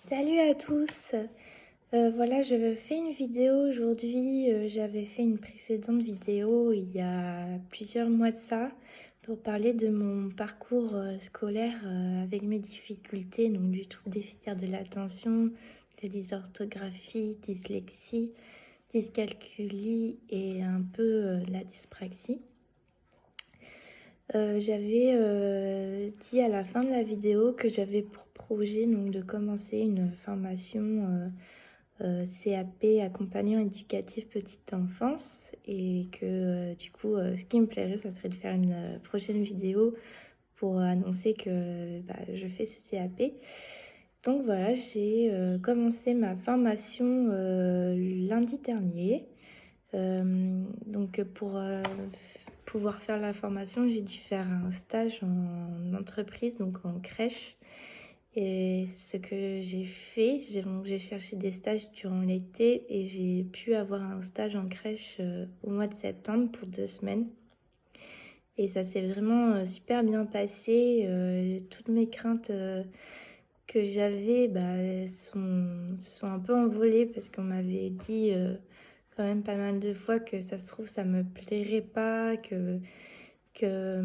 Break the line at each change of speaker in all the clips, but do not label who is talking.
Salut à tous. Voilà, je fais une vidéo aujourd'hui. J'avais fait une précédente vidéo il y a plusieurs mois de ça pour parler de mon parcours scolaire avec mes difficultés, donc du trouble déficitaire de l'attention, la dysorthographie, dyslexie, dyscalculie et un peu la dyspraxie. J'avais dit à la fin de la vidéo que j'avais pour projet donc, de commencer une formation CAP accompagnant éducatif petite enfance et que du coup ce qui me plairait ça serait de faire une prochaine vidéo pour annoncer que je fais ce CAP. Donc voilà, j'ai commencé ma formation lundi dernier. Donc pour pouvoir faire la formation, j'ai dû faire un stage en entreprise, donc en crèche. Et ce que j'ai fait, j'ai cherché des stages durant l'été et j'ai pu avoir un stage en crèche au mois de septembre pour 2 semaines. Et ça s'est vraiment super bien passé. Toutes mes craintes que j'avais se sont un peu envolées parce qu'on m'avait dit quand même pas mal de fois que ça se trouve ça me plairait pas, que, que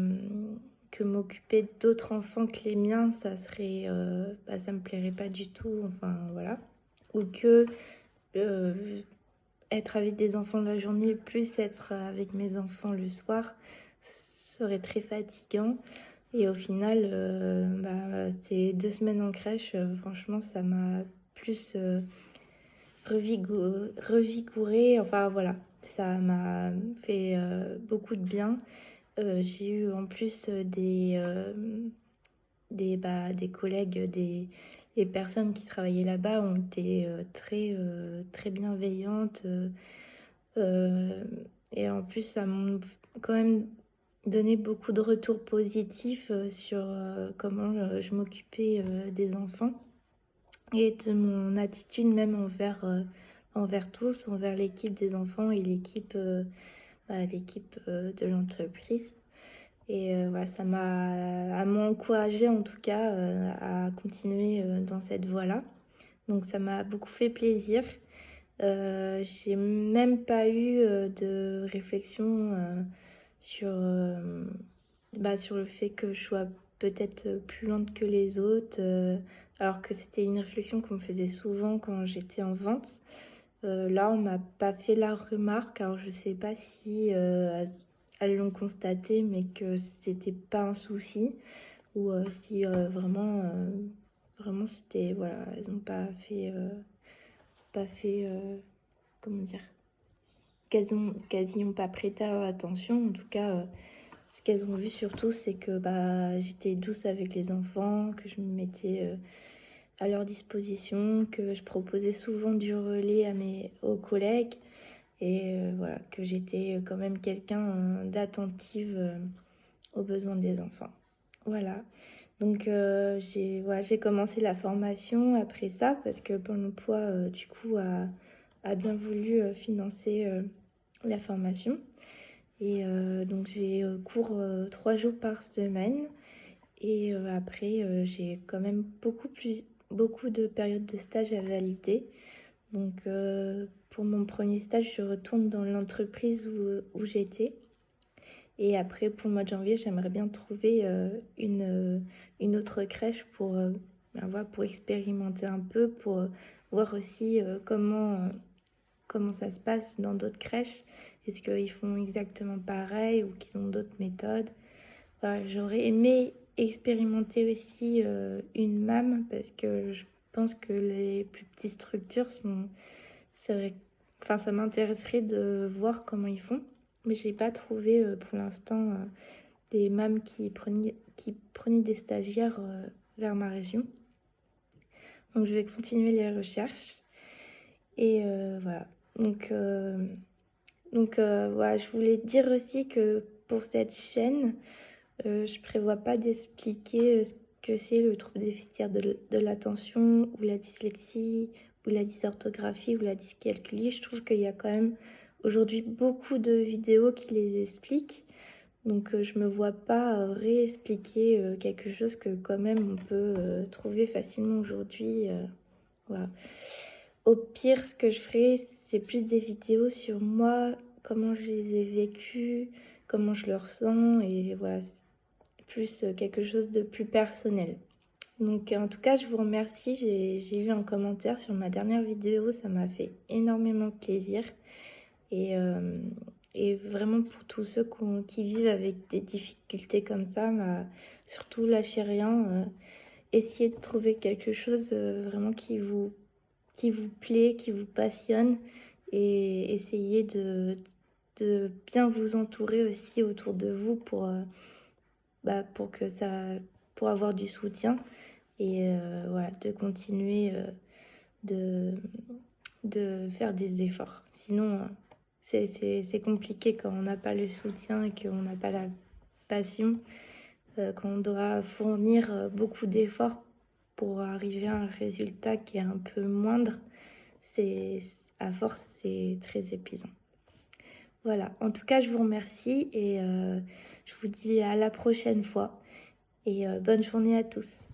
m'occuper d'autres enfants que les miens, ça me plairait pas du tout, enfin voilà. Ou que euh, être avec des enfants la journée plus être avec mes enfants le soir serait très fatigant. Et au final, ces 2 semaines en crèche, franchement, ça m'a plus revigorée. Enfin voilà, ça m'a fait beaucoup de bien. J'ai eu en plus des collègues, les personnes qui travaillaient là-bas ont été très bienveillantes. Euh, et en plus, ça m'a quand même donné beaucoup de retours positifs sur comment je m'occupais des enfants et de mon attitude même envers tous, envers l'équipe des enfants et l'équipe de l'entreprise. Et voilà, ça m'a encouragée en tout cas à continuer dans cette voie-là. Donc ça m'a beaucoup fait plaisir. J'ai même pas eu de réflexion sur le fait que je sois peut-être plus lente que les autres, alors que c'était une réflexion qu'on me faisait souvent quand j'étais en vente. Là, on m'a pas fait la remarque, alors je sais pas si elles l'ont constaté, mais que c'était pas un souci, ou si vraiment c'était, voilà, elles ont pas fait, comment dire, quasi ont pas prêté attention. En tout cas, ce qu'elles ont vu surtout, c'est que j'étais douce avec les enfants, que je me mettais à leur disposition, que je proposais souvent du relais aux collègues et voilà, que j'étais quand même quelqu'un d'attentive aux besoins des enfants. Voilà. Donc j'ai commencé la formation après ça parce que Pôle emploi du coup a bien voulu financer la formation. Et donc j'ai cours 3 jours par semaine. Et après j'ai quand même beaucoup de périodes de stage à valider. Donc pour mon premier stage, je retourne dans l'entreprise où j'étais. Et après, pour le mois de janvier, j'aimerais bien trouver une autre crèche pour expérimenter un peu, pour voir aussi comment ça se passe dans d'autres crèches. Est-ce qu'ils font exactement pareil ou qu'ils ont d'autres méthodes? Voilà, j'aurais aimé expérimenter aussi une MAM parce que je pense que les plus petites structures ça m'intéresserait de voir comment ils font. Mais j'ai pas trouvé pour l'instant des MAM qui prenaient des stagiaires vers ma région. Donc je vais continuer les recherches. Et voilà. Voilà, je voulais dire aussi que pour cette chaîne, je prévois pas d'expliquer ce que c'est le trouble déficitaire de l'attention ou la dyslexie ou la dysorthographie ou la dyscalculie. Je trouve qu'il y a quand même aujourd'hui beaucoup de vidéos qui les expliquent. Donc je me vois pas réexpliquer quelque chose que quand même on peut trouver facilement aujourd'hui Voilà. Au pire, ce que je ferai, c'est plus des vidéos sur moi, comment je les ai vécues, comment je le ressens, et voilà, c'est plus quelque chose de plus personnel. Donc en tout cas, je vous remercie. J'ai eu un commentaire sur ma dernière vidéo, ça m'a fait énormément plaisir. Et, euh, et vraiment pour tous ceux qui vivent avec des difficultés comme ça, bah, surtout lâchez rien. Essayez de trouver quelque chose vraiment qui vous plaît, qui vous passionne. Et essayez de bien vous entourer aussi autour de vous pour que pour avoir du soutien. Et voilà, de continuer de, de faire des efforts. Sinon, c'est compliqué quand on n'a pas le soutien et qu'on n'a pas la passion, quand on doit fournir beaucoup d'efforts pour arriver à un résultat qui est un peu moindre. À force, c'est très épuisant. Voilà, en tout cas, je vous remercie et je vous dis à la prochaine fois et bonne journée à tous.